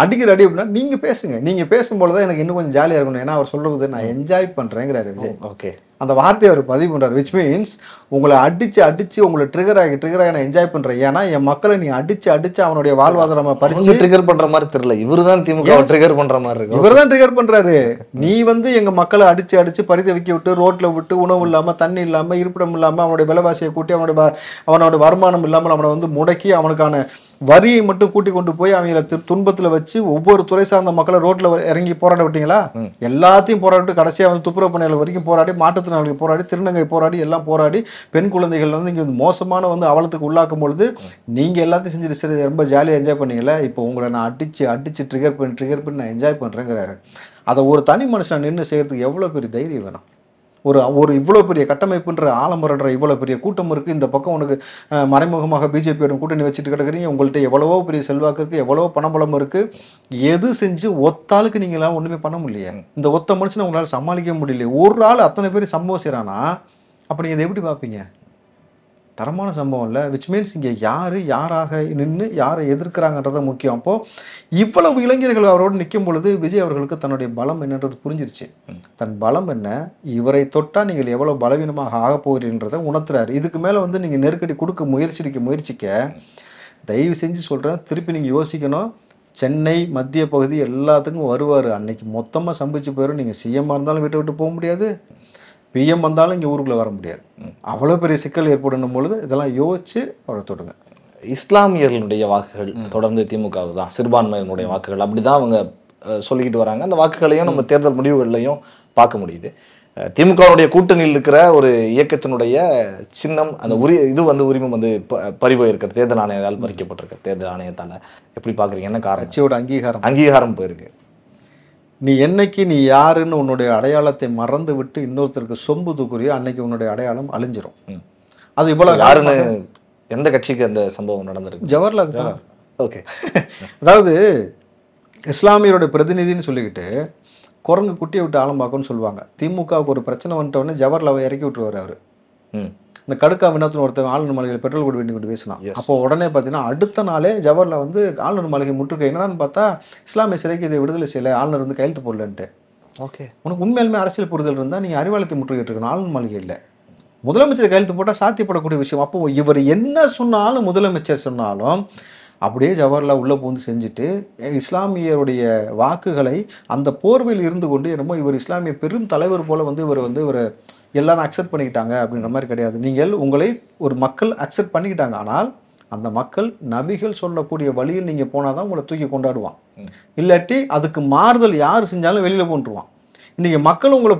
அடிக்கிற அடி அப்படின்னா நீங்கள் பேசுங்க, நீங்கள் பேசும்போது தான் எனக்கு இன்னும் கொஞ்சம் ஜாலியாக இருக்கணும். ஏன்னா அவர் சொல்லுவது நான் என்ஜாய் பண்ணுறேங்கிறாரு விஜய். ஓகே, அந்த வார்த்தையை அவர் பதிவு பண்ணுறாரு. விச் மீன்ஸ் உங்களை அடிச்சு உங்களை ட்ரிகர் ஆகி நான் என்ஜாய் பண்ணுறேன். ஏன்னா என் மக்களை நீ அடிச்சு அவனுடைய வாழ்வாதாரமா பறிச்சு ட்ரிகர் பண்ற மாதிரி தெரியல. இவர் தான் திமுக ட்ரிகர் பண்ற மாதிரி இருக்கு. இவர் தான் ட்ரிகர் பண்றாரு. நீ வந்து எங்க மக்களை அடிச்சு பறித்து வைக்க விட்டு, ரோட்ல விட்டு, உணவு இல்லாம, தண்ணி இல்லாம, இருப்பிடம் இல்லாம, அவனுடைய விலைவாசியை கூட்டி, அவனோட வருமானம் இல்லாமல் அவனை வந்து முடக்கி, அவனுக்கான வரியை மட்டும் கூட்டி கொண்டு போய் அவங்களை துன்பத்துல வச்சு ஒவ்வொரு துறை சார்ந்த மக்களை ரோட்ல இறங்கி போராட விட்டீங்களா? எல்லாத்தையும் போராடிட்டு கடைசியா வந்து துப்புரவு பணியாளர் வரைக்கும் போராடி, மாற்றுத்திறனாளிகள் போராடி, திருநங்கை போராடி, எல்லாம் போராடி, பெண் குழந்தைகள் வந்து இங்க மோசமான வந்து அவலத்துக்கு உள்ளாக்கும் பொழுது நீங்க எல்லாத்தையும் செஞ்சுட்டு சரி ரொம்ப ஜாலியாக என்ஜாய் பண்ணீங்களா? இப்போ உங்களை நான் அடிச்சு ட்ரிகர் பண்ணி நான் என்ஜாய் பண்றேங்கிறாரு. அதை ஒரு தனி மனுஷன் நின்று செய்யறதுக்கு எவ்வளவு பெரிய தைரியம் வேணும்? ஒரு இவ்வளோ பெரிய கட்டமைப்புன்ற ஆலமரன்ற இவ்வளோ பெரிய கூட்டம் இருக்குது. இந்த பக்கம் உனக்கு மறைமுகமாக பிஜேபியோட கூட்டணி வச்சுட்டு கிடக்குறீங்க. உங்கள்கிட்ட எவ்வளவோ பெரிய செல்வாக்கு இருக்குது, எவ்வளவோ பணபலம் இருக்குது. எது செஞ்சு ஒத்தாளுக்கு நீங்களாம் ஒன்றுமே பண்ண முடியலையே. இந்த ஒத்த மனுஷனை உங்களால் சமாளிக்க முடியலையே. ஒரு ஆள் அத்தனை பேர் சம்பவம் செய்கிறானா அப்போ நீங்கள் இதை எப்படி பார்ப்பீங்க? தரமான சம்பவம் இல்லை. விச் மீன்ஸ் இங்கே யாராக நின்று யாரை எதிர்க்கிறாங்கன்றத முக்கியம். அப்போது இவ்வளவு இளைஞர்கள் அவரோடு நிற்கும் பொழுது விஜய் அவர்களுக்கு தன்னுடைய பலம் என்னன்றது புரிஞ்சிருச்சு. தன் பலம் என்ன, இவரை தொட்டால் நீங்கள் எவ்வளோ பலவீனமாக ஆக போகிறீன்றதை உணர்த்துறாரு. இதுக்கு மேலே வந்து நீங்கள் நெருக்கடி கொடுக்க முயற்சிக்க தயவு செஞ்சு சொல்கிறேன், திருப்பி நீங்கள் யோசிக்கணும். சென்னை மத்திய பகுதி எல்லாத்துக்கும் வருவார். அன்னைக்கு மொத்தமாக சம்பிச்சு போயிடும். நீங்கள் சிஎம்மாக இருந்தாலும் வீட்டை விட்டு போக முடியாது, பிஎம் வந்தாலும் இங்கே ஊருக்குள்ளே வர முடியாது. அவ்வளோ பெரிய சிக்கல் ஏற்படணும் பொழுது இதெல்லாம் யோசிச்சு அவரை தொடுங்க. இஸ்லாமியர்களுடைய வாக்குகள் தொடர்ந்து திமுகவுக்கு தான், சிறுபான்மையினுடைய வாக்குகள் அப்படிதான் அவங்க சொல்லிக்கிட்டு வராங்க. அந்த வாக்குகளையும் நம்ம தேர்தல் முடிவுகள்லையும் பார்க்க முடியுது. திமுகவுடைய கூட்டணியில் இருக்கிற ஒரு இயக்கத்தினுடைய சின்னம் அந்த இது உரிமம் பறிபோயிருக்கிற தேர்தல் ஆணையத்தால் பறிக்கப்பட்டிருக்க தேர்தல் ஆணையத்தால எப்படி பாக்குறீங்க? என்ன காரணம்? கட்சியோட அங்கீகாரம் போயிருக்கு. நீ என்னைக்கு நீ யாருன்னு உன்னுடைய அடையாளத்தை மறந்து விட்டு இன்னொருத்தருக்கு சொம்பு தூக்குறியோ அன்னைக்கு உன்னுடைய அடையாளம் அழிஞ்சிரும். அது இவ்வளவு யாருன்னு எந்த கட்சிக்கு அந்த சம்பவம் நடந்திருக்கு? ஜவஹர்லால் தான். ஓகே. அதாவது இஸ்லாமியருடைய பிரதிநிதின்னு சொல்லிக்கிட்டு குரங்கு குட்டியை விட்டு ஆழம் பார்க்கணும்னு சொல்லுவாங்க. திமுகவுக்கு ஒரு பிரச்சனை வந்துட்டோடனே ஜவஹர்லாவை இறக்கி விட்டுருவார் அவர். இந்த கடுக்கா வினோத்தின் ஒருத்தர் ஆளுநர் மாளிகையில் பெட்ரோல் கூட வேண்டி கொண்டு பேசினான். அப்போ உடனே பார்த்தீங்கன்னா அடுத்த நாளே ஜவஹர்லால் வந்து ஆளுநர் மாளிகை முற்றுகை. என்னன்னு பார்த்தா இஸ்லாமிய சிறைக்கு இதை விடுதலை செய்யலை, ஆளுநர் வந்து கையெழுத்து போடலன்ட்டு. ஓகே, உனக்கு உண்மையாலுமே அரசியல் புரிதல் இருந்தால் நீங்கள் அறிவாலயத்தை முற்றுகையிட்டு இருக்கணும், ஆளுநர் மாளிகை இல்லை. முதலமைச்சர் கையெழுத்து போட்டால் சாத்தியப்படக்கூடிய விஷயம். அப்போ இவர் என்ன சொன்னாலும் முதலமைச்சர் சொன்னாலும் அப்படியே ஜவஹர்லால் உள்ளே பூந்து செஞ்சுட்டு இஸ்லாமியருடைய வாக்குகளை அந்த போர்வையில் இருந்து கொண்டு என்னமோ இவர் இஸ்லாமிய பெரும் தலைவர் போல வந்து இவர் எல்லாரும் அக்செப்ட் பண்ணிக்கிட்டாங்க அப்படின்ற மாதிரி கிடையாது. நீங்கள் உங்களை ஒரு மக்கள் அக்செப்ட் பண்ணிக்கிட்டாங்க, ஆனால் அந்த மக்கள் நபிகள் சொல்லக்கூடிய வழியில் நீங்கள் போனால் தான் உங்களை தூக்கி கொண்டாடுவான். இல்லாட்டி அதுக்கு மாறுதல் யார் செஞ்சாலும் வெளியில் போட்டுருவான். இன்றைக்கி மக்கள் உங்களை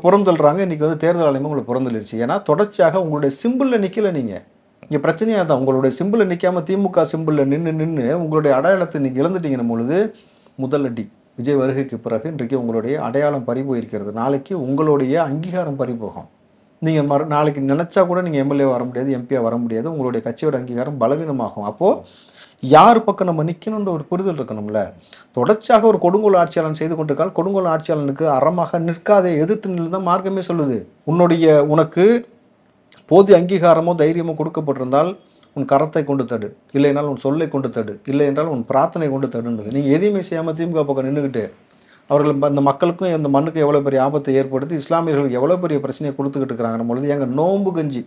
புறந்தள்ளுறாங்க. இன்றைக்கி வந்து தேர்தல் ஆணையமும் உங்களை புறந்தள்ளிடுச்சு. ஏன்னா தொடர்ச்சியாக உங்களுடைய சிம்பிளில் நிற்கல. நீங்கள் இங்கே பிரச்சனையாக தான் உங்களுடைய சிம்பிளில் நிற்காமல் திமுக சிம்பிளில் நின்று உங்களுடைய அடையாளத்தை நீங்கள் இழந்துட்டீங்கன்னு பொழுது முதல் அடி. விஜய் வருகைக்கு பிறகு இன்றைக்கு உங்களுடைய அடையாளம் பறி போயிருக்கிறது. நாளைக்கு உங்களுடைய அங்கீகாரம் பறி போகும். நீங்கள் நாளைக்கு நினச்சா கூட நீங்கள் எம்எல்ஏ வர முடியாது, எம்பியாக வர முடியாது. உங்களுடைய கட்சியோட அங்கீகாரம் பலவீனமாகும். அப்போது யார் பக்கம் நம்ம நிற்கணுன்ற ஒரு புரிதல் இருக்கணும்ல. தொடர்ச்சியாக ஒரு கொடுங்கோல் ஆட்சியாளன் செய்து கொண்டிருக்கால் கொடுங்கோல் ஆட்சியாளனுக்கு அறமாக நிற்காதே, எதிர்த்து நின்று தான் மார்க்கமே சொல்லுது. உனக்கு போதிய அங்கீகாரமோ தைரியமோ கொடுக்கப்பட்டிருந்தால் உன் கரத்தை கொண்டு தடு, இல்லை என்றால் உன் சொல்லை கொண்டு தடு, இல்லை என்றால் உன் பிரார்த்தனை கொண்டு தடுன்றது. நீங்கள் எதையுமே செய்யாமல் திமுக பக்கம் நின்றுக்கிட்டு அவர்கள் அந்த மக்களுக்கும் அந்த மண்ணுக்கு எவ்வளோ பெரிய ஆபத்தை ஏற்படுத்தி இஸ்லாமியர்களுக்கு எவ்வளோ பெரிய பிரச்சனையை கொடுத்துக்கிட்டு இருக்கிறாங்க பொழுது எங்கள் நோன்பு கஞ்சி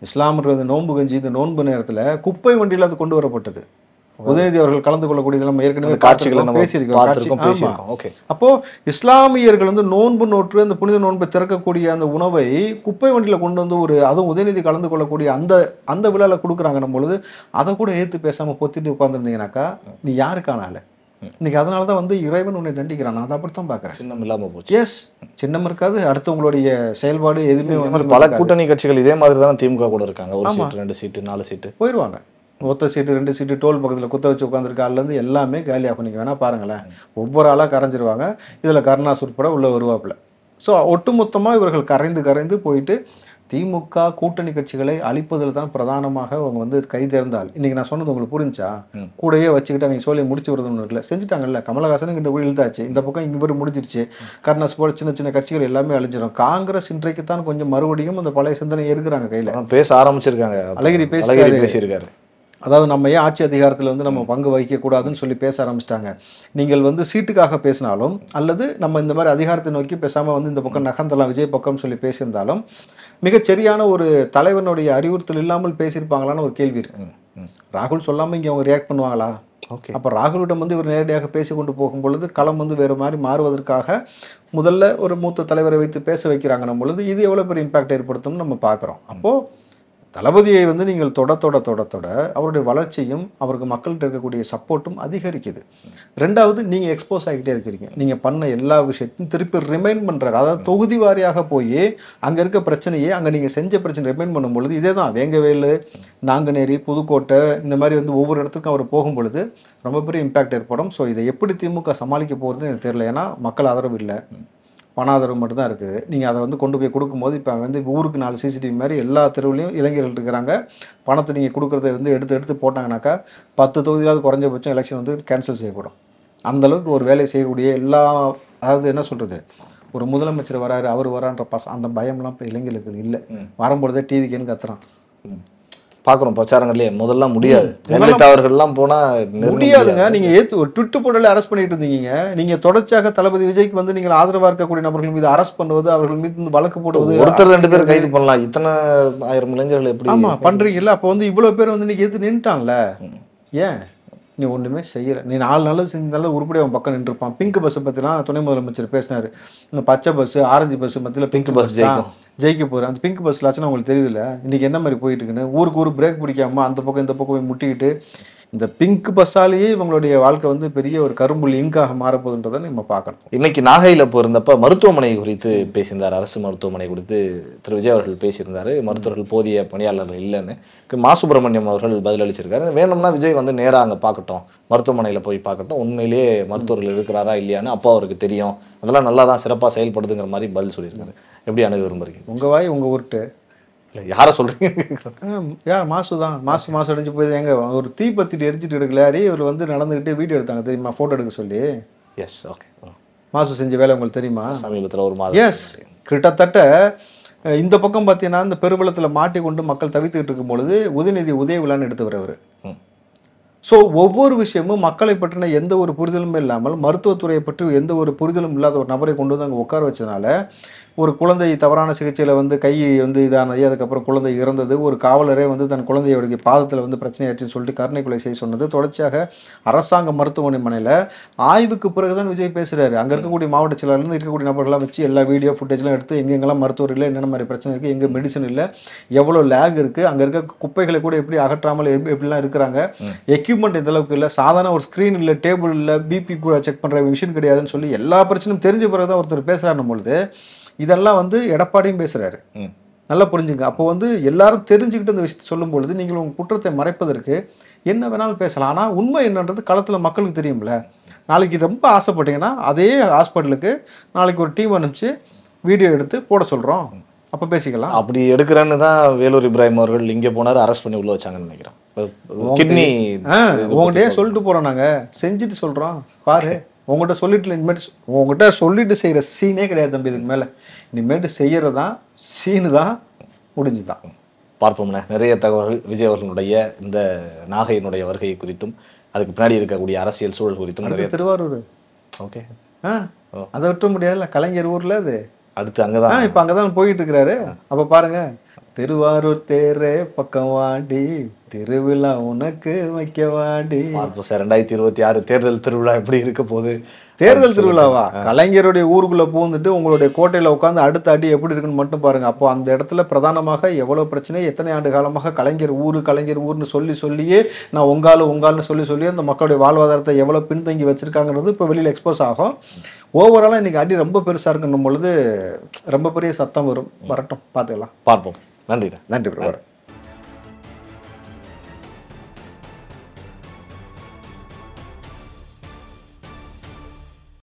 இஸ்லாம்ன்றது நோன்பு கஞ்சி இந்த நோன்பு நேரத்தில் குப்பை வண்டியில் அது கொண்டு வரப்பட்டது. உதயநிதி அவர்கள் கலந்து கொள்ளக்கூடிய நம்ம ஏற்கனவே காட்சிகளை பேசியிருக்கோம். அப்போ இஸ்லாமியர்கள் வந்து நோன்பு நோற்று அந்த புனித நோன்பை திறக்கக்கூடிய அந்த உணவை குப்பை வண்டியில் கொண்டு வந்து அதுவும் உதயநிதி கலந்து கொள்ளக்கூடிய அந்த விழாவில் கொடுக்குறாங்கன்னும் பொழுது அதை கூட ஏற்று பேசாமல் பொத்திட்டு உட்காந்துருந்தீங்கன்னாக்கா நீ யாருக்கான ஆளு? இன்னைக்கு அதனால தான் வந்து இறைவன் உன்னை தண்டிக்கிறான். நான் அதை அப்படித்தான் பார்க்குறேன். சின்னம் இல்லாமல் போச்சு. எஸ், சின்னம் இருக்காது. அடுத்து உங்களுடைய செயல்பாடு எதுவுமே பல கூட்டணி கட்சிகள் இதே மாதிரி தானே திமுக கூட இருக்காங்க. ஒரு சீட்டு 2 சீட்டு 4 சீட்டு போயிடுவாங்க. ஒத்த சீட்டு 2 சீட்டு டோல் பக்கத்தில் குத்த வச்சு உட்காந்துருக்க ஆள்லேருந்து எல்லாமே காலியாக நீங்கள் வேணால் பாருங்களேன். ஒவ்வொரு ஆளாக கரைஞ்சிருவாங்க. இதில் கருணாஸ் உட்பட உள்ள வருவாப்புல. ஸோ ஒட்டுமொத்தமாக இவர்கள் கரைந்து போயிட்டு திமுக கூட்டணி கட்சிகளை அழிப்பதில் தான் பிரதானமாக அவங்க வந்து கை தேர்ந்தால் இன்னைக்கு நான் சொன்னது உங்களுக்கு புரிஞ்சா? கூடயே வச்சுக்கிட்டு அவங்க சோழியை முடிச்சு வருது ஒன்று இல்லை, செஞ்சுட்டாங்கல்ல. கமலஹாசனுக்கு இந்த ஊழல் இழுத்தாச்சு, இந்த பக்கம் இங்கே போய் முடிஞ்சிருச்சு. கருணாஸ் போல சின்ன சின்ன கட்சிகள் எல்லாமே அழிஞ்சிடும். காங்கிரஸ் இன்றைக்கு தான் கொஞ்சம் மறுபடியும் அந்த பழைய சிந்தனை எடுக்கிறாங்க கையில். பேச ஆரம்பிச்சிருக்காங்க. அழகிரி பேசியிருக்காரு. அதாவது நம்ம ஏன் ஆட்சி அதிகாரத்தில் வந்து நம்ம பங்கு வகிக்கக்கூடாதுன்னு சொல்லி பேச ஆரம்பிச்சிட்டாங்க. நீங்கள் வந்து சீட்டுக்காக பேசினாலும் அல்லது நம்ம இந்த மாதிரி அதிகாரத்தை நோக்கி பேசாமல் வந்து இந்த பக்கம் நகர்ந்தலாம் விஜய் பக்கம் சொல்லி பேசியிருந்தாலும் மிகச்சரியான ஒரு தலைவனுடைய அறிவுறுத்தல் இல்லாமல் பேசியிருப்பாங்களான்னு ஒரு கேள்வி இருக்கு. ராகுல் சொல்லாமல் இங்கே அவங்க ரியாக்ட் பண்ணுவாங்களா? ஓகே, அப்போ ராகுலிடம் வந்து இவர் நேரடியாக பேசி கொண்டு போகும் பொழுது களம் வந்து வேறு மாதிரி மாறுவதற்காக முதல்ல ஒரு மூத்த தலைவரை வைத்து பேச வைக்கிறாங்கன்னும் பொழுது இது எவ்வளோ பெரிய இம்பாக்ட் ஏற்படுத்தும்னு நம்ம பார்க்குறோம். அப்போது தளபதியை வந்து நீங்கள் தொட அவருடைய வளர்ச்சியும் அவருக்கு மக்கள்கிட்ட இருக்கக்கூடிய சப்போர்ட்டும் அதிகரிக்குது. ரெண்டாவது நீங்கள் எக்ஸ்போஸ் ஆகிட்டே இருக்கிறீங்க. நீங்கள் பண்ண எல்லா விஷயத்தையும் திருப்பி ரிமைண்ட் பண்ணுறாரு. அதாவது தொகுதி வாரியாக போய் அங்கே இருக்க பிரச்சனையே அங்கே நீங்கள் செஞ்ச பிரச்சனை ரிமைண்ட் பண்ணும் பொழுது இதே தான் வேங்கவேலு, நாங்குநேரி, புதுக்கோட்டை இந்த மாதிரி வந்து ஒவ்வொரு இடத்துக்கும் அவர் போகும் பொழுது ரொம்ப பெரிய இம்பாக்ட் ஏற்படும். ஸோ இதை எப்படி திமுக சமாளிக்க போகிறதுன்னு எனக்கு தெரியல. ஏன்னா மக்கள் ஆதரவு இல்லை, பணாதரவு மட்டும்தான் இருக்குது. நீங்கள் அதை வந்து கொண்டு போய் கொடுக்கும்போது இப்போ வந்து ஊருக்கு 4 சிசிடிவி மாதிரி எல்லா தெருவுலையும் இளைஞர்கள் இருக்கிறாங்க. பணத்தை நீங்கள் கொடுக்குறத வந்து எடுத்து போட்டாங்கனாக்கா 10 தொகுதியாவது குறைஞ்சபட்சம் எலெக்ஷன் வந்து கேன்சல் செய்யப்படும். அந்தளவுக்கு ஒரு வேலை செய்யக்கூடிய அதாவது என்ன சொல்கிறது, ஒரு முதலமைச்சர் வராரு அவர் வரான்ற அந்த பயம்லாம் இப்போ இளைஞர்களுக்கு இல்லை. வரும்பொழுதே டிவிக்குன்னு கத்துறான். பார்க்குறோம் பிரச்சாரங்கள்லேயே முதல்லாம் முடியாது. ஜெயலலிதா அவர்கள்லாம் போனால் முடியாதுங்க. நீங்கள் ஒரு ட்விட்டு போடல அரெஸ்ட் பண்ணிட்டு இருந்தீங்க. நீங்கள் தொடர்ச்சியாக தளபதி விஜய்க்கு வந்து நீங்கள் ஆதரவாக இருக்கக்கூடிய நபர்கள் மீது அரெஸ்ட் பண்ணுவது, அவர்கள் மீது வழக்கு போடுவது, ஒருத்தர் 2 பேர் கைது பண்ணலாம். இத்தனை 1000 இளைஞர்கள் எப்படி பண்றீங்கல்ல? அப்போ வந்து இவ்வளவு பேர் வந்து இன்னைக்கு எது நின்ட்டாங்கல்ல? ஏன் நீ ஒன்றுமே செய்யலை. நீ 4 நல்லது செஞ்சாலும் உருப்படியாக அவன் பக்கம் நின்றுப்பான். பிங்க் பஸ்ஸை பற்றிலாம் துணை முதலமைச்சர் பேசினார். இந்த பச்சை பஸ்ஸு ஆரஞ்சு பஸ்ஸு மத்தியில் பிங்க் பஸ் ஜெயிக்க போகுது. அந்த பிங்க் பஸ்ஸில் ஆச்சுன்னா உங்களுக்கு தெரியுதுல்ல இன்றைக்கி என்ன மாதிரி போயிட்டு இருக்குன்னு. ஊருக்கு ஊர் பிரேக் பிடிக்காமல் அந்த பக்கம் இந்த பக்கம் போய் முட்டிக்கிட்டு இந்த பிங்க் பஸ்ஸாலேயே இவங்களுடைய வாழ்க்கை வந்து பெரிய ஒரு கரும்புள்ளி இங்காக மாறப்போகுதுன்றதை நம்ம பார்க்கணும். இன்னைக்கு நாகையில் போயிருந்தப்ப மருத்துவமனை குறித்து பேசியிருந்தார். அரசு மருத்துவமனை குறித்து திரு விஜய் அவர்கள் பேசியிருந்தார். மருத்துவர்கள் போதிய பணியாளர்கள் இல்லைன்னு மா சுப்பிரமணியம் அவர்கள் பதிலளிச்சிருக்காரு. வேணும்னா விஜய் வந்து நேராக அங்கே பார்க்கட்டும், மருத்துவமனையில் போய் பார்க்கட்டும், உண்மையிலேயே மருத்துவர்கள் இருக்கிறாரா இல்லையான்னு அப்போ அவருக்கு தெரியும், அதெல்லாம் நல்லா தான் சிறப்பாக செயல்படுதுங்கிற மாதிரி பதில் சொல்லியிருக்காரு. எப்படி அணுக விரும்புறீங்க? உங்கள் வாய் உங்கள் ஊர்ட்டு இல்லை யாரை சொல்கிறீங்க? யார் மாசு தான். மாசு அடைஞ்சு போய் எங்க ஒரு தீ பத்திட்டு எரிச்சிட்டு எடுக்கலாரி இவர் வந்து நடந்துக்கிட்டே வீடியோ எடுத்தாங்க தெரியுமா, ஃபோட்டோ எடுக்க சொல்லி. Yes, okay. மாசு செஞ்ச வேலை உங்களுக்கு தெரியுமா? சமீபத்தில் ஒரு மாதம். எஸ், கிட்டத்தட்ட இந்த பக்கம் பார்த்தீங்கன்னா இந்த பெருவெள்ளத்தில் மாட்டிக்கொண்டு மக்கள் தவித்துக்கிட்டு இருக்கும் பொழுது உதயநிதி உதய விழான்னு எடுத்து வரவர். ஸோ ஒவ்வொரு விஷயமும் மக்களை பற்றின எந்த ஒரு புரிதலுமே இல்லாமல் மருத்துவத்துறையை பற்றி எந்த ஒரு புரிதலும் இல்லாத ஒரு நபரை கொண்டு வந்து அங்கே உட்கார வச்சதுனால ஒரு குழந்தை தவறான சிகிச்சையில் வந்து கை வந்து இதானது, அதுக்கப்புறம் குழந்தை இறந்தது, ஒரு காவலரே வந்து தன் குழந்தையோடைய பாதத்தில் வந்து பிரச்சனையாச்சுன்னு சொல்லிட்டு கருணை கொலை செய்ய சொன்னது, தொடர்ச்சியாக அரசாங்க மருத்துவமனையில் ஆய்வுக்கு பிறகுதான் விஜய் பேசுகிறாரு. அங்கே இருக்கக்கூடிய மாவட்ட செயலாளர்லேருந்து இருக்கக்கூடிய நபர்களாக வச்சு எல்லா வீடியோ ஃபுட்டேஜ்லாம் எடுத்து எங்கெங்கெல்லாம் மருத்துவர் இல்லை, என்னென்ன மாதிரி பிரச்சனை இருக்குது, எங்கே மெடிசன் இல்லை, எவ்வளோ லேக் இருக்குது, அங்கே இருக்க குப்பைகளை கூட எப்படி அகற்றாமல் எப்படிலாம் இருக்கிறாங்க, எக்யூப்மெண்ட் எந்த அளவுக்கு இல்லை, சாதாரண ஒரு ஸ்க்ரீன் இல்லை, டேபிள் இல்லை, பிபி கூட செக் பண்ணுற மிஷின் கிடையாதுன்னு சொல்லி எல்லா பிரச்சனையும் தெரிஞ்ச பிறகு தான் ஒருத்தர் பேசுகிறாருன்னும் பொழுது இதெல்லாம் வந்து எடப்பாடியும் பேசுறாரு. நல்லா புரிஞ்சுங்க. அப்போ வந்து எல்லாரும் தெரிஞ்சுக்கிட்டு இந்த விஷயத்தை சொல்லும் பொழுது நீங்கள் உங்கள் குற்றத்தை மறைப்பதற்கு என்ன வேணாலும் பேசலாம். ஆனால் உண்மை என்னன்றது களத்தில் மக்களுக்கு தெரியும்ல. நாளைக்கு ரொம்ப ஆசைப்பட்டீங்கன்னா அதே ஹாஸ்பிட்டலுக்கு நாளைக்கு ஒரு டீம் அனுப்பிச்சு வீடியோ எடுத்து போட சொல்கிறோம், அப்போ பேசிக்கலாம். அப்படி எடுக்கிறேன்னு தான் வேலூர் இப்ராஹிம் அவர்கள் இங்கே போனார், அரெஸ்ட் பண்ணி உள்ள வச்சாங்கன்னு நினைக்கிறேன். கிட்னி உங்கள்கிட்டயே சொல்லிட்டு போகிறோம், நாங்கள் செஞ்சுட்டு சொல்கிறோம் பாரு. உங்கள்கிட்ட சொல்லிட்டு இனிமேட்டு உங்கள்கிட்ட சொல்லிட்டு செய்கிற சீனே கிடையாது தம்பி. இதுக்கு மேலே இனிமேட்டு செய்கிறது தான் சீனு தான், முடிஞ்சு தான். பார்ப்போம்ண்ணே. நிறைய தகவல்கள் விஜய் அவர்களுடைய இந்த நாகையினுடைய வருகை குறித்தும் அதுக்கு பின்னாடி இருக்கக்கூடிய அரசியல் சூழல் குறித்தும் நிறைய. திருவாரூர் ஓகே, அதை விட்ட முடியாதுல்ல, கலைஞர் ஊரில் அது அடுத்து அங்கே தான் இப்போ அங்கே தான் போயிட்டு இருக்கிறாரு. அப்போ பாருங்க, திருவாரூர் தேரே பக்கம் வாடி, திருவிழா உனக்கு வைக்க வாடி. 2026 தேர்தல் திருவிழா எப்படி இருக்க போகுது? தேர்தல் திருவிழாவா? கலைஞருடைய ஊருக்குள்ள பூந்துட்டு உங்களுடைய கோட்டையில உட்காந்து அடுத்த அடி எப்படி இருக்குன்னு மட்டும் பாருங்க. அப்போ அந்த இடத்துல பிரதானமாக எவ்வளவு பிரச்சனை, எத்தனை ஆண்டு காலமாக கலைஞர் ஊர்னு சொல்லியே நான் உங்கால்னு சொல்லி அந்த மக்களுடைய வாழ்வாதாரத்தை எவ்வளவு பின்தங்கி வச்சிருக்காங்கிறது இப்போ வெளியில எக்ஸ்போஸ் ஆகும். ஓவராலா இன்னைக்கு அடி ரொம்ப பெருசா இருக்குன்னும் பொழுது ரொம்ப பெரிய சத்தம் வரட்டும், பார்த்துக்கலாம், பார்ப்போம். நன்றி. நன்றி.